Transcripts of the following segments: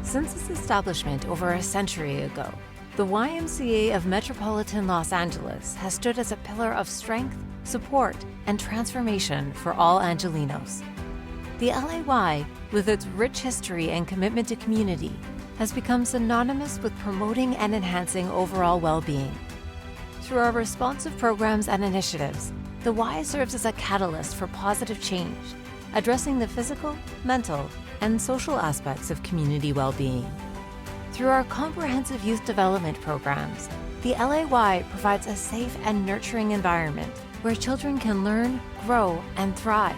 Since its establishment over a century ago, the YMCA of Metropolitan Los Angeles has stood as a pillar of strength, support, and transformation for all Angelenos. The LAY, with its rich history and commitment to community, has become synonymous with promoting and enhancing overall well-being. Through our responsive programs and initiatives, the Y serves as a catalyst for positive change, addressing the physical, mental, and social aspects of community well-being. Through our comprehensive youth development programs, the LAY provides a safe and nurturing environment where children can learn, grow, and thrive.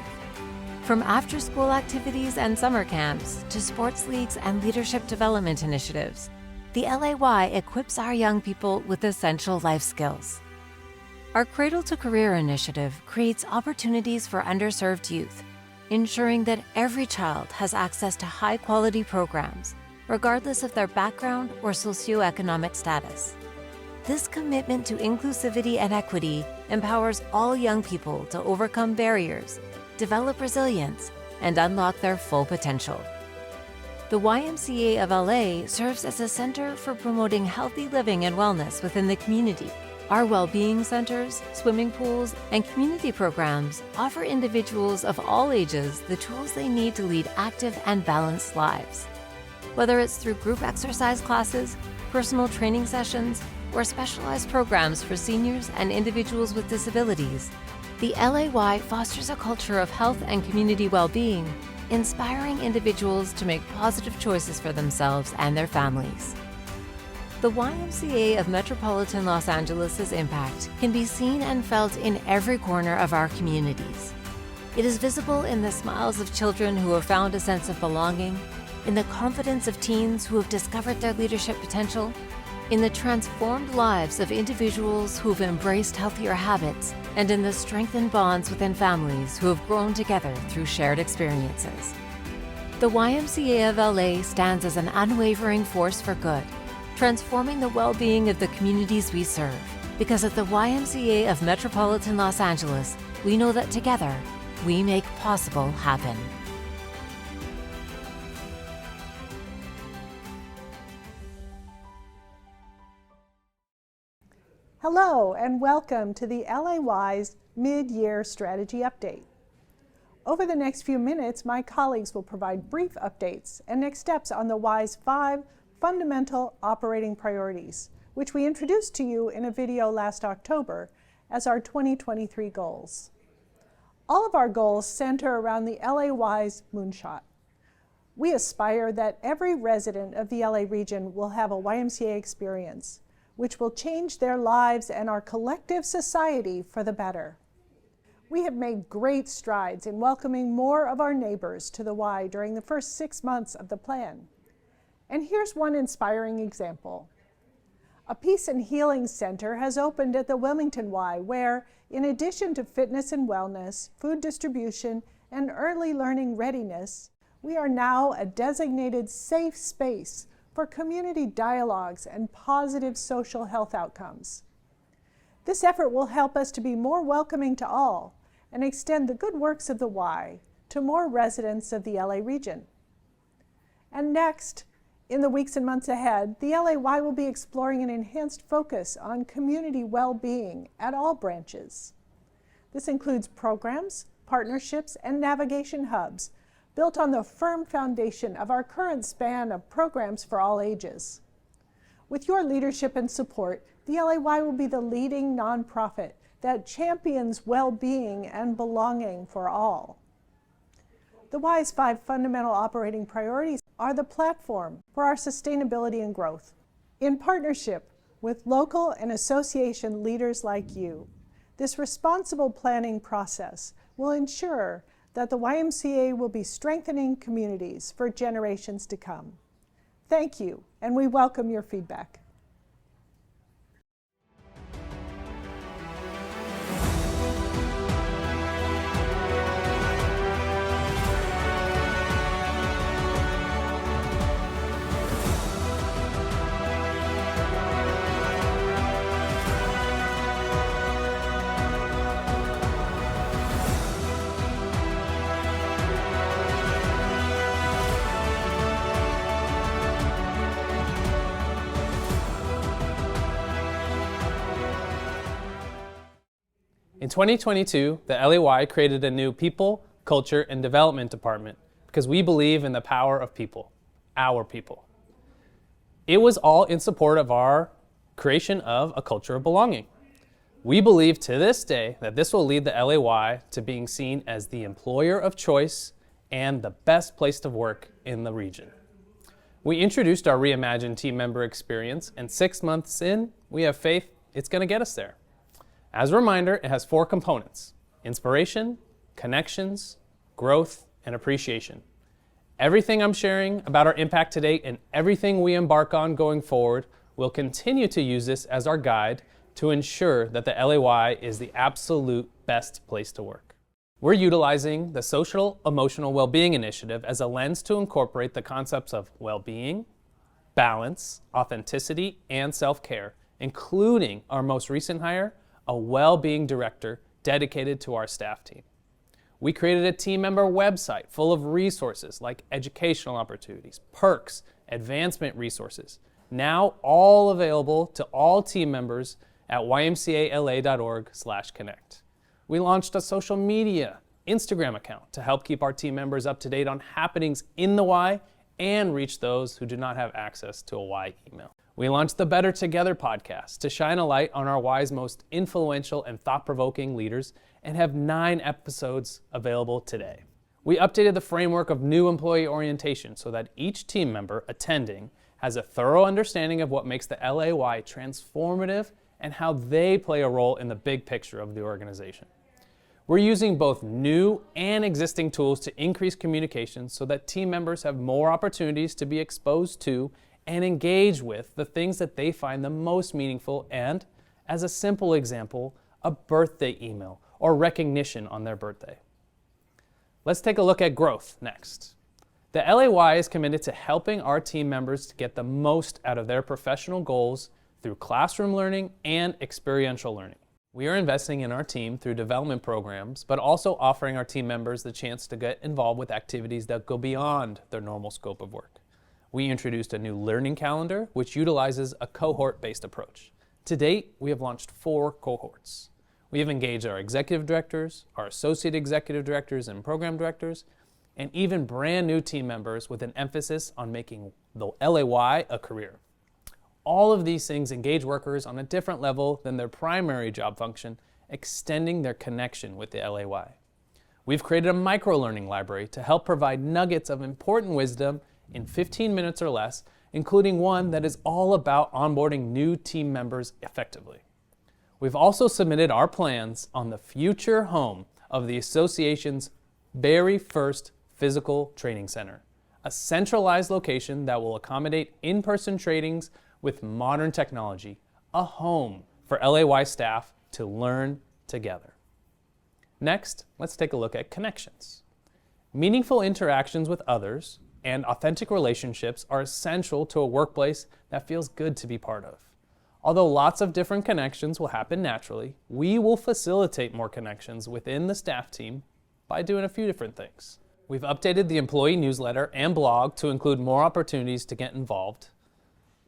From after-school activities and summer camps to sports leagues and leadership development initiatives, the LAY equips our young people with essential life skills. Our Cradle to Career initiative creates opportunities for underserved youth, ensuring that every child has access to high-quality programs, regardless of their background or socioeconomic status. This commitment to inclusivity and equity empowers all young people to overcome barriers, develop resilience, and unlock their full potential. The YMCA of LA serves as a center for promoting healthy living and wellness within the community. Our well-being centers, swimming pools, and community programs offer individuals of all ages the tools they need to lead active and balanced lives. Whether it's through group exercise classes, personal training sessions, or specialized programs for seniors and individuals with disabilities, the LAY fosters a culture of health and community well-being, inspiring individuals to make positive choices for themselves and their families. The YMCA of Metropolitan Los Angeles' impact can be seen and felt in every corner of our communities. It is visible in the smiles of children who have found a sense of belonging, in the confidence of teens who have discovered their leadership potential, in the transformed lives of individuals who have embraced healthier habits, and in the strengthened bonds within families who have grown together through shared experiences. The YMCA of LA stands as an unwavering force for good, transforming the well-being of the communities we serve. Because at the YMCA of Metropolitan Los Angeles, we know that together, we make possible happen. Hello and welcome to the LAY's Mid-Year Strategy Update. Over the next few minutes, my colleagues will provide brief updates and next steps on the Y's 5 fundamental operating priorities, which we introduced to you in a video last October as our 2023 goals. All of our goals center around the LAY's moonshot. We aspire that every resident of the LA region will have a YMCA experience, which will change their lives and our collective society for the better. We have made great strides in welcoming more of our neighbors to the Y during the first 6 months of the plan. And here's one inspiring example. A Peace and Healing Center has opened at the Wilmington Y, where, in addition to fitness and wellness, food distribution, and early learning readiness, we are now a designated safe space for community dialogues and positive social health outcomes. This effort will help us to be more welcoming to all and extend the good works of the Y to more residents of the LA region. And next, in the weeks and months ahead, the LAY will be exploring an enhanced focus on community well-being at all branches. This includes programs, partnerships, and navigation hubs built on the firm foundation of our current span of programs for all ages. With your leadership and support, the LAY will be the leading nonprofit that champions well-being and belonging for all. The Y's 5 fundamental operating priorities are the platform for our sustainability and growth. In partnership with local and association leaders like you, this responsible planning process will ensure that the YMCA will be strengthening communities for generations to come. Thank you, and we welcome your feedback. In 2022, the LAY created a new People, Culture, and Development Department because we believe in the power of people, our people. It was all in support of our creation of a culture of belonging. We believe to this day that this will lead the LAY to being seen as the employer of choice and the best place to work in the region. We introduced our reimagined team member experience, and 6 months in, we have faith it's going to get us there. As a reminder, it has 4 components: inspiration, connections, growth, and appreciation. Everything I'm sharing about our impact to date and everything we embark on going forward will continue to use this as our guide to ensure that the LAY is the absolute best place to work. We're utilizing the Social Emotional Wellbeing Initiative as a lens to incorporate the concepts of well-being, balance, authenticity, and self-care, including our most recent hire, a well-being director dedicated to our staff team. We created a team member website full of resources like educational opportunities, perks, advancement resources, now all available to all team members at ymcala.org/connect. We launched a social media Instagram account to help keep our team members up to date on happenings in the Y and reach those who do not have access to a Y email. We launched the Better Together podcast to shine a light on our Y's most influential and thought-provoking leaders and have 9 episodes available today. We updated the framework of new employee orientation so that each team member attending has a thorough understanding of what makes the LAY transformative and how they play a role in the big picture of the organization. We're using both new and existing tools to increase communication so that team members have more opportunities to be exposed to and engage with the things that they find the most meaningful, and, as a simple example, a birthday email or recognition on their birthday. Let's take a look at growth next. The LAY is committed to helping our team members to get the most out of their professional goals through classroom learning and experiential learning. We are investing in our team through development programs, but also offering our team members the chance to get involved with activities that go beyond their normal scope of work. We introduced a new learning calendar, which utilizes a cohort-based approach. To date, we have launched 4 cohorts. We have engaged our executive directors, our associate executive directors and program directors, and even brand new team members with an emphasis on making the LAY a career. All of these things engage workers on a different level than their primary job function, extending their connection with the LAY. We've created a micro-learning library to help provide nuggets of important wisdom in 15 minutes or less, including one that is all about onboarding new team members effectively. We've also submitted our plans on the future home of the association's very first physical training center, a centralized location that will accommodate in-person trainings with modern technology, a home for LAY staff to learn together. Next, let's take a look at connections. Meaningful interactions with others and authentic relationships are essential to a workplace that feels good to be part of. Although lots of different connections will happen naturally, we will facilitate more connections within the staff team by doing a few different things. We've updated the employee newsletter and blog to include more opportunities to get involved.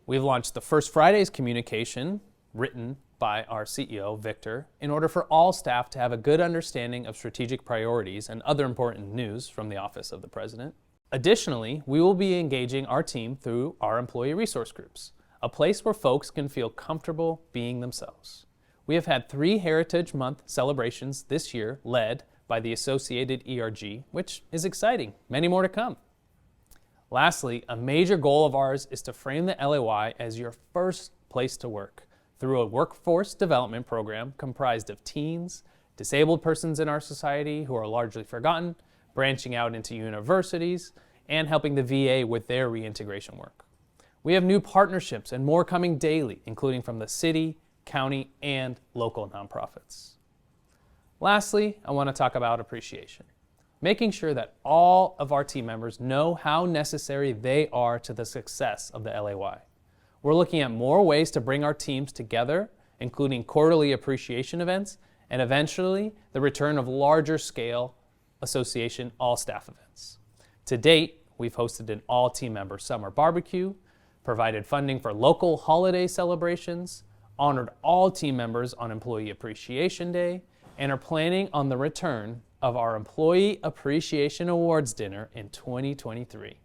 We've launched the First Fridays communication, written by our CEO, Victor, in order for all staff to have a good understanding of strategic priorities and other important news from the Office of the President. Additionally, we will be engaging our team through our employee resource groups, a place where folks can feel comfortable being themselves. We have had 3 Heritage Month celebrations this year led by the Associated ERG, which is exciting. Many more to come. Lastly, a major goal of ours is to frame the LAY as your first place to work through a workforce development program comprised of teens, disabled persons in our society who are largely forgotten, branching out into universities, and helping the VA with their reintegration work. We have new partnerships and more coming daily, including from the city, county, and local nonprofits. Lastly, I want to talk about appreciation, making sure that all of our team members know how necessary they are to the success of the LAY. We're looking at more ways to bring our teams together, including quarterly appreciation events, and eventually the return of larger scale association all-staff events. To date, we've hosted an all-team member summer barbecue, provided funding for local holiday celebrations, honored all team members on Employee Appreciation Day, and are planning on the return of our Employee Appreciation Awards dinner in 2023.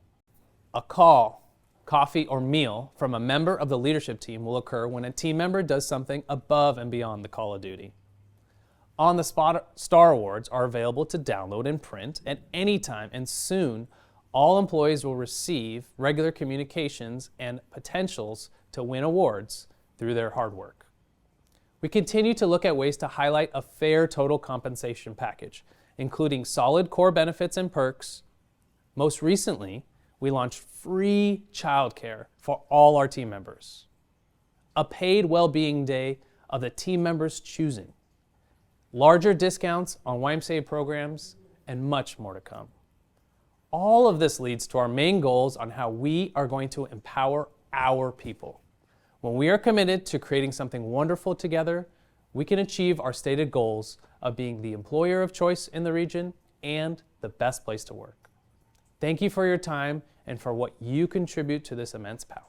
A call, coffee, or meal from a member of the leadership team will occur when a team member does something above and beyond the call of duty. On the Spot Star Awards are available to download and print at any time, and soon all employees will receive regular communications and potentials to win awards through their hard work. We continue to look at ways to highlight a fair total compensation package, including solid core benefits and perks. Most recently, we launched free childcare for all our team members, a paid well-being day of the team members' choosing, larger discounts on YMCA programs, and much more to come. All of this leads to our main goals on how we are going to empower our people. When we are committed to creating something wonderful together, we can achieve our stated goals of being the employer of choice in the region and the best place to work. Thank you for your time and for what you contribute to this immense power.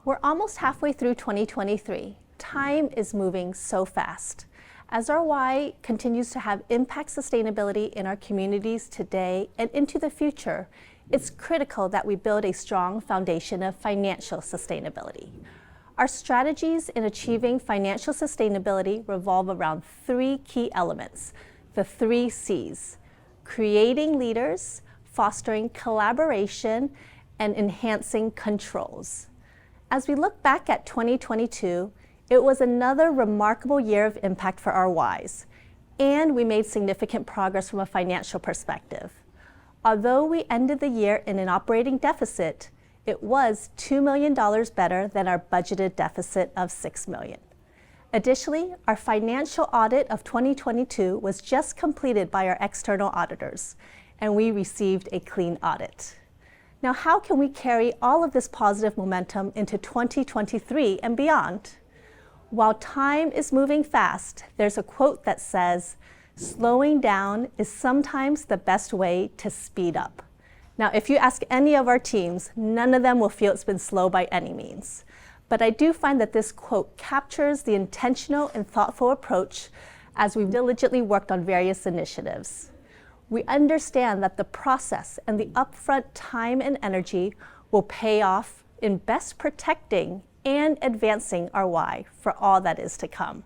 We're almost halfway through 2023. Time is moving so fast. As our Y continues to have impact sustainability in our communities today and into the future, it's critical that we build a strong foundation of financial sustainability. Our strategies in achieving financial sustainability revolve around three key elements, the 3 C's: creating leaders, fostering collaboration, and enhancing controls. As we look back at 2022, it was another remarkable year of impact for our Ys, and we made significant progress from a financial perspective. Although we ended the year in an operating deficit, it was $2 million better than our budgeted deficit of $6 million. Additionally, our financial audit of 2022 was just completed by our external auditors, and we received a clean audit. Now, how can we carry all of this positive momentum into 2023 and beyond? While time is moving fast, there's a quote that says, "Slowing down is sometimes the best way to speed up." Now, if you ask any of our teams, none of them will feel it's been slow by any means. But I do find that this quote captures the intentional and thoughtful approach as we've diligently worked on various initiatives. We understand that the process and the upfront time and energy will pay off in best protecting and advancing our Y for all that is to come.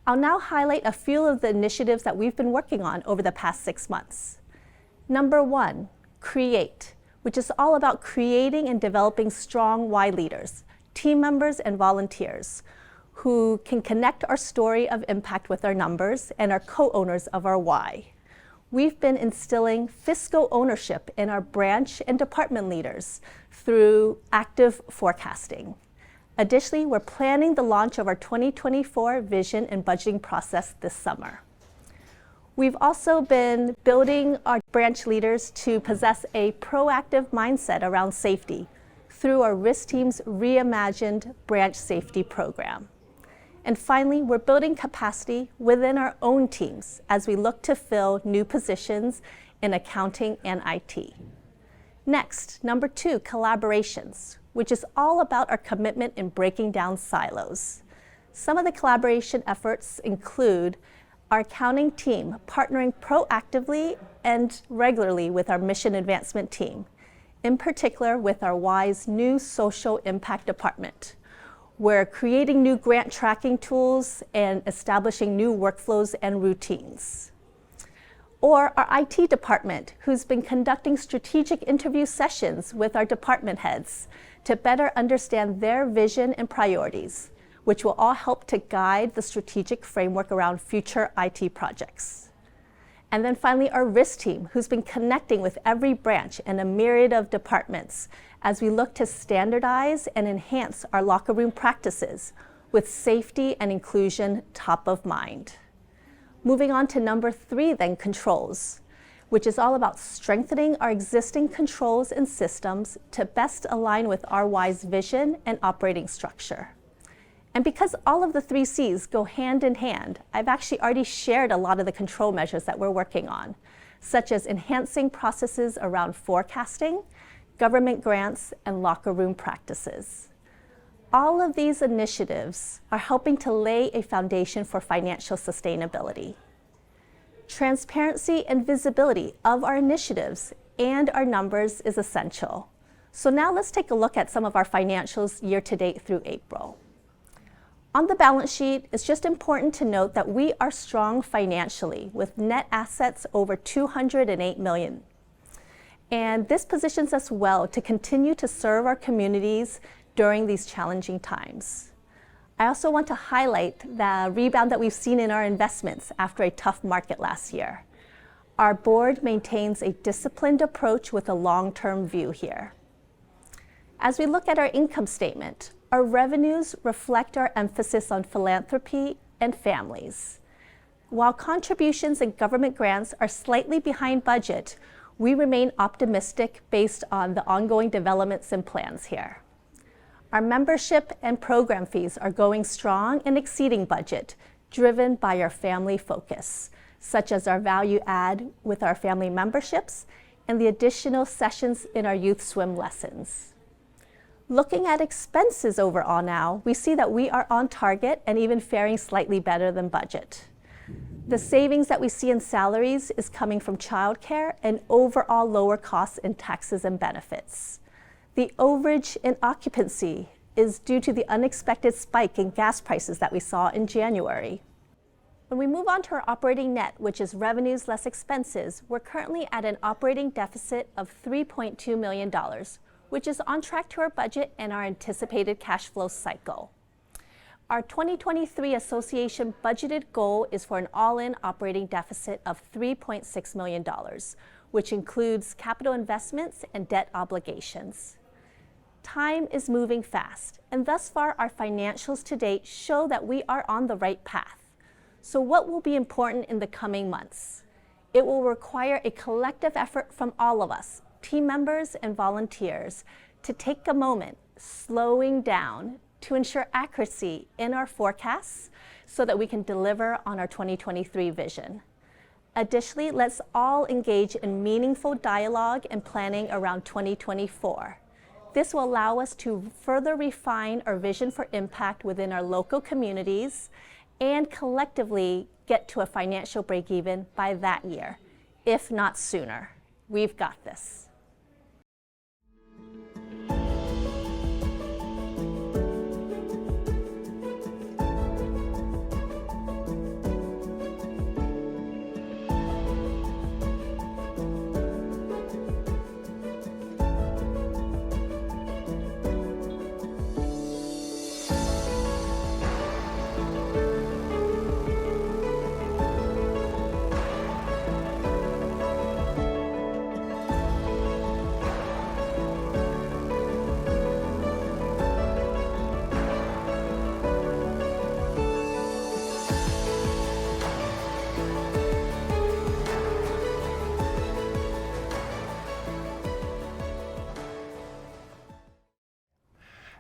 I'll now highlight a few of the initiatives that we've been working on over the past 6 months. Number 1, Create, which is all about creating and developing strong Y leaders, team members and volunteers who can connect our story of impact with our numbers and are co-owners of our Y. We've been instilling fiscal ownership in our branch and department leaders through active forecasting. Additionally, we're planning the launch of our 2024 vision and budgeting process this summer. We've also been building our branch leaders to possess a proactive mindset around safety through our risk team's reimagined branch safety program. And finally, we're building capacity within our own teams as we look to fill new positions in accounting and IT. Next, number 2, collaborations, which is all about our commitment in breaking down silos. Some of the collaboration efforts include our accounting team partnering proactively and regularly with our mission advancement team, in particular with our Y's new social impact department. We're creating new grant tracking tools and establishing new workflows and routines. Or our IT department, who's been conducting strategic interview sessions with our department heads to better understand their vision and priorities, which will all help to guide the strategic framework around future IT projects. And then finally, our risk team, who's been connecting with every branch and a myriad of departments as we look to standardize and enhance our locker room practices with safety and inclusion top of mind. Moving on to number 3 then, controls, which is all about strengthening our existing controls and systems to best align with our WISE vision and operating structure. And because all of the 3 C's go hand in hand, I've actually already shared a lot of the control measures that we're working on, such as enhancing processes around forecasting, government grants, and locker room practices. All of these initiatives are helping to lay a foundation for financial sustainability. Transparency and visibility of our initiatives and our numbers is essential. So now let's take a look at some of our financials year-to-date through April. On the balance sheet, it's just important to note that we are strong financially with net assets over $208 million. And this positions us well to continue to serve our communities during these challenging times. I also want to highlight the rebound that we've seen in our investments after a tough market last year. Our board maintains a disciplined approach with a long-term view here. As we look at our income statement, our revenues reflect our emphasis on philanthropy and families. While contributions and government grants are slightly behind budget, we remain optimistic based on the ongoing developments and plans here. Our membership and program fees are going strong and exceeding budget, driven by our family focus, such as our value add with our family memberships and the additional sessions in our youth swim lessons. Looking at expenses overall now, we see that we are on target and even faring slightly better than budget. The savings that we see in salaries is coming from childcare and overall lower costs in taxes and benefits. The overage in occupancy is due to the unexpected spike in gas prices that we saw in January. When we move on to our operating net, which is revenues less expenses, we're currently at an operating deficit of $3.2 million, which is on track to our budget and our anticipated cash flow cycle. Our 2023 association budgeted goal is for an all-in operating deficit of $3.6 million, which includes capital investments and debt obligations. Time is moving fast, and thus far our financials to date show that we are on the right path. So what will be important in the coming months? It will require a collective effort from all of us, team members and volunteers, to take a moment, slowing down, to ensure accuracy in our forecasts so that we can deliver on our 2023 vision. Additionally, let's all engage in meaningful dialogue and planning around 2024. This will allow us to further refine our vision for impact within our local communities and collectively get to a financial break-even by that year, if not sooner. We've got this.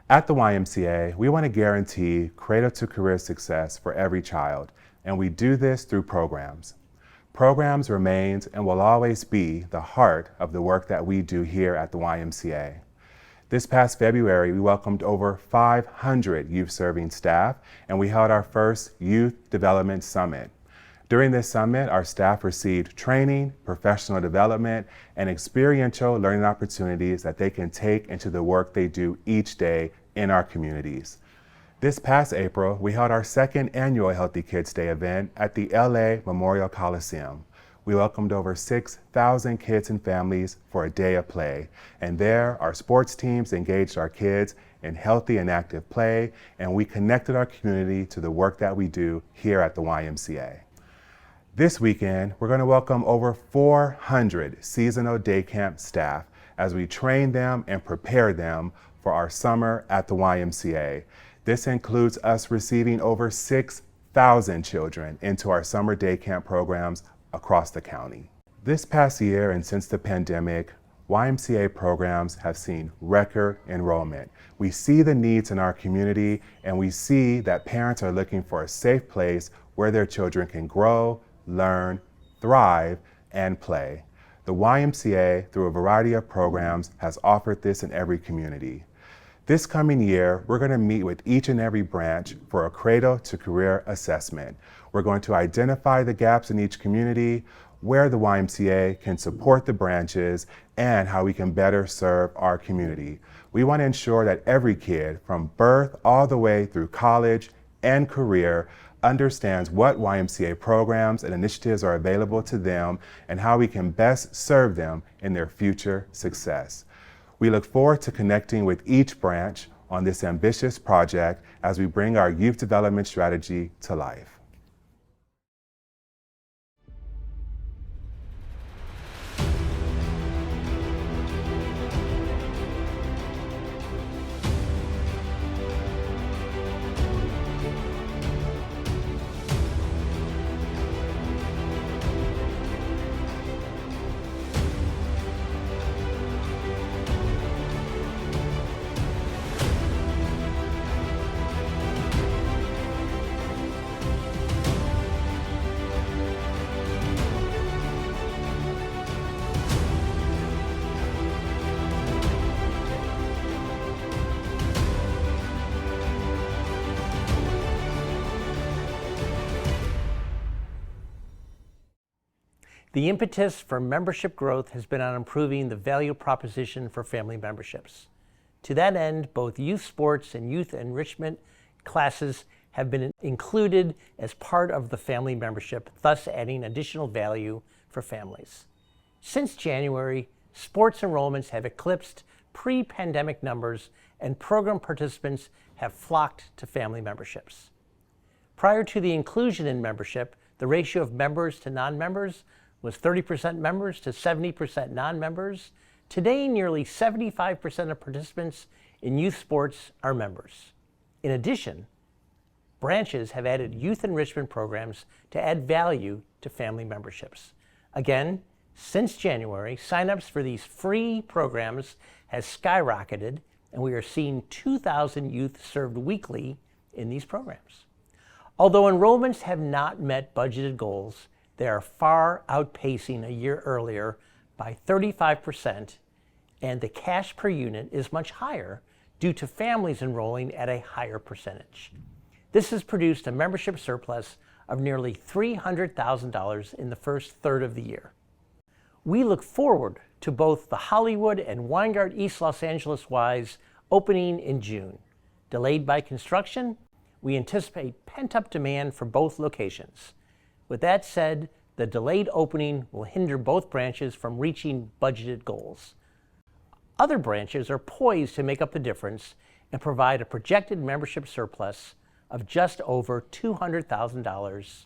At the YMCA, we want to guarantee cradle-to-career success for every child, and we do this through programs. Programs remains and will always be the heart of the work that we do here at the YMCA. This past February, we welcomed over 500 youth-serving staff, and we held our first Youth Development Summit. During this summit, our staff received training, professional development, and experiential learning opportunities that they can take into the work they do each day in our communities. This past April, we held our second annual Healthy Kids Day event at the LA Memorial Coliseum. We welcomed over 6,000 kids and families for a day of play, and there our sports teams engaged our kids in healthy and active play, and we connected our community to the work that we do here at the YMCA. This weekend, we're going to welcome over 400 seasonal day camp staff as we train them and prepare them for our summer at the YMCA. This includes us receiving over 6,000 children into our summer day camp programs across the county. This past year and since the pandemic, YMCA programs have seen record enrollment. We see the needs in our community, and we see that parents are looking for a safe place where their children can grow, learn, thrive, and play. The YMCA, through a variety of programs, has offered this in every community. This coming year, we're going to meet with each and every branch for a Cradle to Career assessment. We're going to identify the gaps in each community, where the YMCA can support the branches, and how we can better serve our community. We want to ensure that every kid, from birth all the way through college and career, understands what YMCA programs and initiatives are available to them and how we can best serve them in their future success. We look forward to connecting with each branch on this ambitious project as we bring our youth development strategy to life. The impetus for membership growth has been on improving the value proposition for family memberships. To that end, both youth sports and youth enrichment classes have been included as part of the family membership, thus adding additional value for families. Since January, sports enrollments have eclipsed pre-pandemic numbers, and program participants have flocked to family memberships. Prior to the inclusion in membership, the ratio of members to non-members was 30% members to 70% non-members. Today, nearly 75% of participants in youth sports are members. In addition, branches have added youth enrichment programs to add value to family memberships. Again, since January, signups for these free programs has skyrocketed, and we are seeing 2,000 youth served weekly in these programs. Although enrollments have not met budgeted goals, they are far outpacing a year earlier by 35%, and the cash per unit is much higher due to families enrolling at a higher percentage. This has produced a membership surplus of nearly $300,000 in the first third of the year. We look forward to both the Hollywood and Weingart East Los Angeles Ys opening in June. Delayed by construction, we anticipate pent-up demand for both locations. With that said, the delayed opening will hinder both branches from reaching budgeted goals. Other branches are poised to make up the difference and provide a projected membership surplus of just over $200,000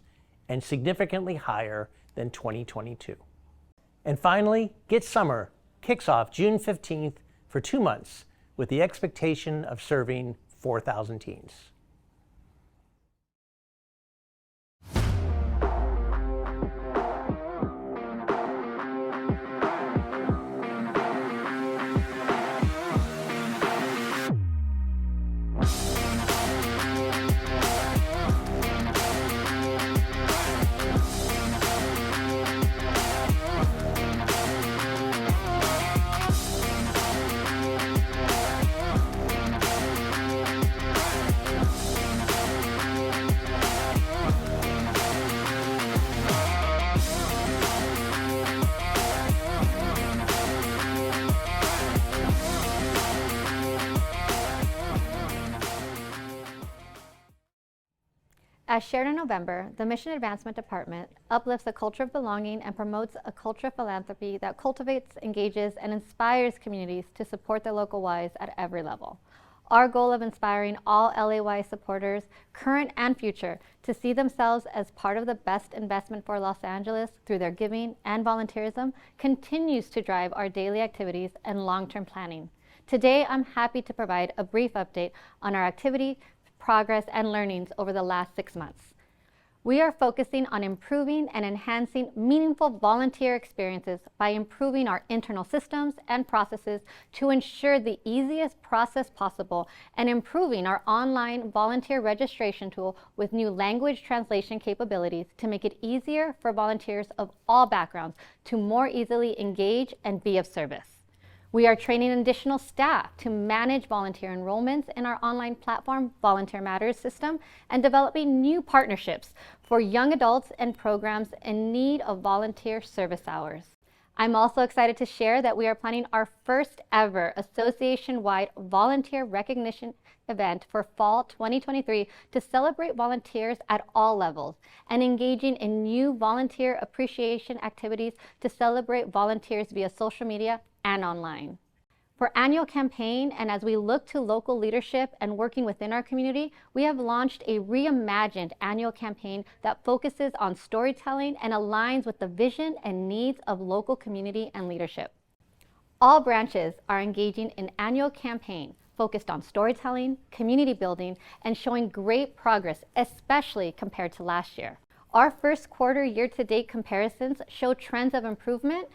and significantly higher than 2022. And finally, Get Summer kicks off June 15th for 2 months with the expectation of serving 4,000 teens. As shared in November, the Mission Advancement Department uplifts a culture of belonging and promotes a culture of philanthropy that cultivates, engages, and inspires communities to support their local Ys at every level. Our goal of inspiring all LAY supporters, current and future, to see themselves as part of the best investment for Los Angeles through their giving and volunteerism continues to drive our daily activities and long-term planning. Today, I'm happy to provide a brief update on our activity, progress, and learnings over the last 6 months. We are focusing on improving and enhancing meaningful volunteer experiences by improving our internal systems and processes to ensure the easiest process possible and improving our online volunteer registration tool with new language translation capabilities to make it easier for volunteers of all backgrounds to more easily engage and be of service. We are training additional staff to manage volunteer enrollments in our online platform, Volunteer Matters system, and developing new partnerships for young adults and programs in need of volunteer service hours. I'm also excited to share that we are planning our first ever association-wide volunteer recognition event for fall 2023 to celebrate volunteers at all levels and engaging in new volunteer appreciation activities to celebrate volunteers via social media and online. For annual campaign, and as we look to local leadership and working within our community, we have launched a reimagined annual campaign that focuses on storytelling and aligns with the vision and needs of local community and leadership. All branches are engaging in annual campaign focused on storytelling, community building, and showing great progress, especially compared to last year. Our first quarter year-to-date comparisons show trends of improvement,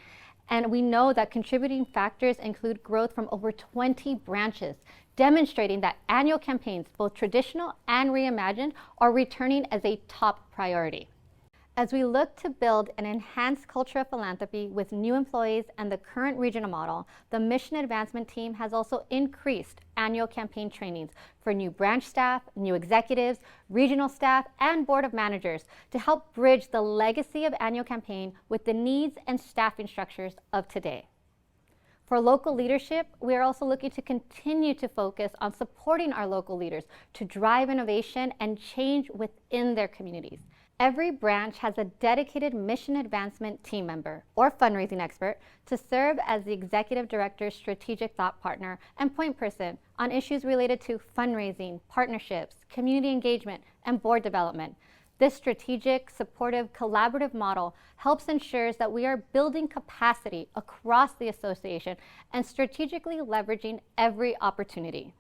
and we know that contributing factors include growth from over 20 branches, demonstrating that annual campaigns, both traditional and reimagined, are returning as a top priority. As we look to build an enhanced culture of philanthropy with new employees and the current regional model, the Mission Advancement Team has also increased annual campaign trainings for new branch staff, new executives, regional staff, and board of managers to help bridge the legacy of annual campaign with the needs and staffing structures of today. For local leadership, we are also looking to continue to focus on supporting our local leaders to drive innovation and change within their communities. Every branch has a dedicated mission advancement team member or fundraising expert to serve as the executive director's strategic thought partner and point person on issues related to fundraising, partnerships, community engagement, and board development. This strategic, supportive, collaborative model helps ensure that we are building capacity across the association and strategically leveraging every opportunity.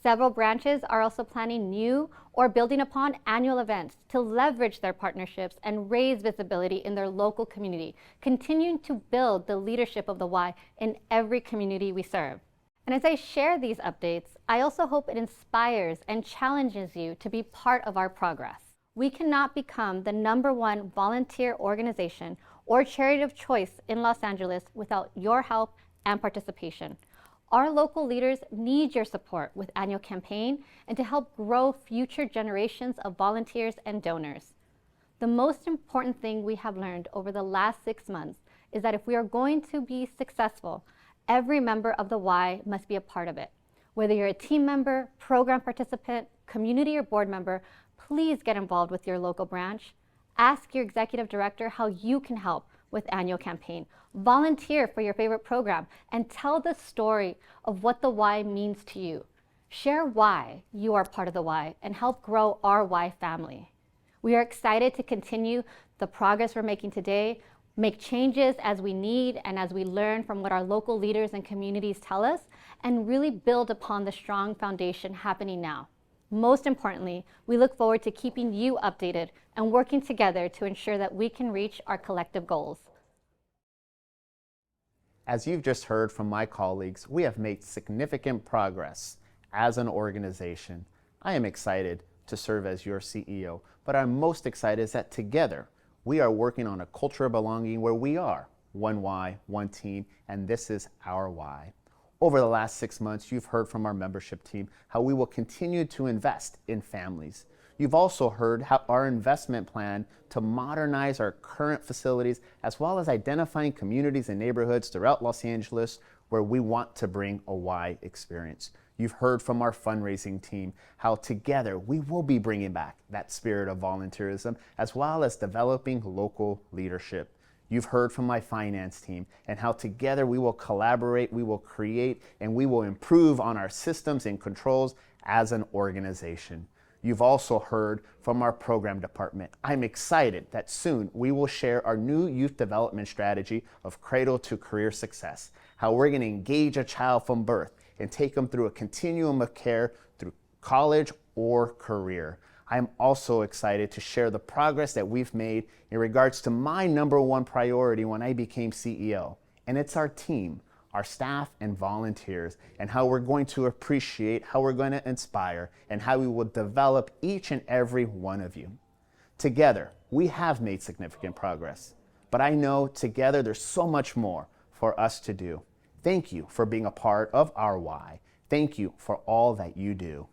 Several branches are also planning new or building upon annual events to leverage their partnerships and raise visibility in their local community, continuing to build the leadership of the Y in every community we serve. And as I share these updates, I also hope it inspires and challenges you to be part of our progress. We cannot become the #1 volunteer organization or charity of choice in Los Angeles without your help and participation. Our local leaders need your support with annual campaign and to help grow future generations of volunteers and donors. The most important thing we have learned over the last 6 months is that if we are going to be successful, every member of the Y must be a part of it. Whether you're a team member, program participant, community or board member, please get involved with your local branch. Ask your executive director how you can help with annual campaign. Volunteer for your favorite program and tell the story of what the Y means to you. Share why you are part of the Y and help grow our Y family. We are excited to continue the progress we're making today, make changes as we need and as we learn from what our local leaders and communities tell us, and really build upon the strong foundation happening now. Most importantly, we look forward to keeping you updated and working together to ensure that we can reach our collective goals. As you've just heard from my colleagues, we have made significant progress as an organization. I am excited to serve as your CEO, but I'm most excited is that together we are working on a culture of belonging where we are one Y, one team, and this is our Y. Over the last 6 months, you've heard from our membership team how we will continue to invest in families. You've also heard how our investment plan to modernize our current facilities, as well as identifying communities and neighborhoods throughout Los Angeles where we want to bring a Y experience. You've heard from our fundraising team how together we will be bringing back that spirit of volunteerism, as well as developing local leadership. You've heard from my finance team and how together we will collaborate, we will create, and we will improve on our systems and controls as an organization. You've also heard from our program department. I'm excited that soon we will share our new youth development strategy of Cradle to Career Success, how we're going to engage a child from birth and take them through a continuum of care through college or career. I'm also excited to share the progress that we've made in regards to my #1 priority when I became CEO, and it's our team, our staff and volunteers, and how we're going to appreciate, how we're going to inspire, and how we will develop each and every one of you. Together, we have made significant progress, but I know together there's so much more for us to do. Thank you for being a part of our why. Thank you for all that you do.